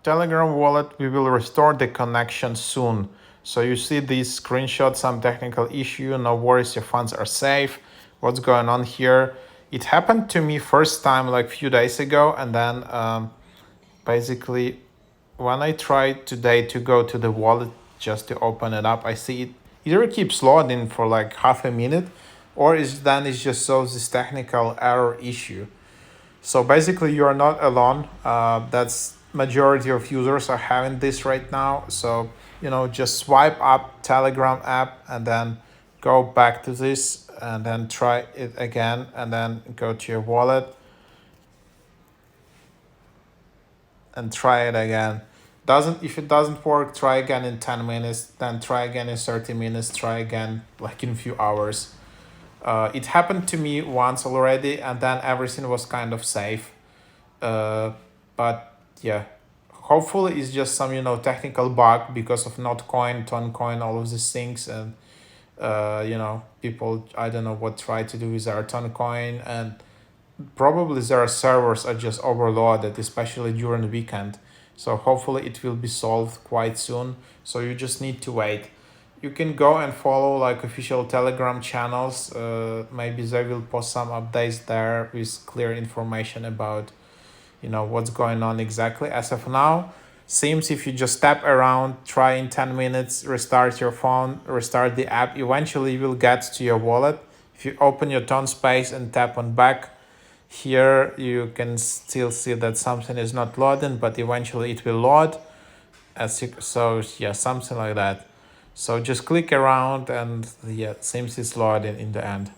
Telegram wallet, we will restore the connection soon. So you see these screenshots, some technical issue, no worries, your funds are safe. What's going on here? It happened to me first time like few days ago, and then basically when I tried today to go to the wallet just to open it up, I see it either keeps loading for like half a minute, or then it just shows this technical error issue. So basically, you are not alone. That's majority of users are having this right now. So just swipe up Telegram app and then go back to this and then try it again and then go to your wallet and try it again. Doesn't If it doesn't work, try again in 10 minutes, then try again in 30 minutes, try again like in a few hours. It happened to me once already, and then everything was kind of safe. But yeah, hopefully it's just some technical bug because of Notcoin, Toncoin, all of these things, and people, I don't know what try to do with their Toncoin, and probably their servers are just overloaded, especially during the weekend. So hopefully it will be solved quite soon. So you just need to wait. You can go and follow like official Telegram channels. Maybe they will post some updates there with clear information about what's going on exactly. As of now, seems if you just tap around, try in 10 minutes, restart your phone, restart the app, eventually you will get to your wallet. If you open your Ton Space and tap on back, here you can still see that something is not loading, but eventually it will load. So yeah, something like that. So just click around and yeah, seems it's loading in the end.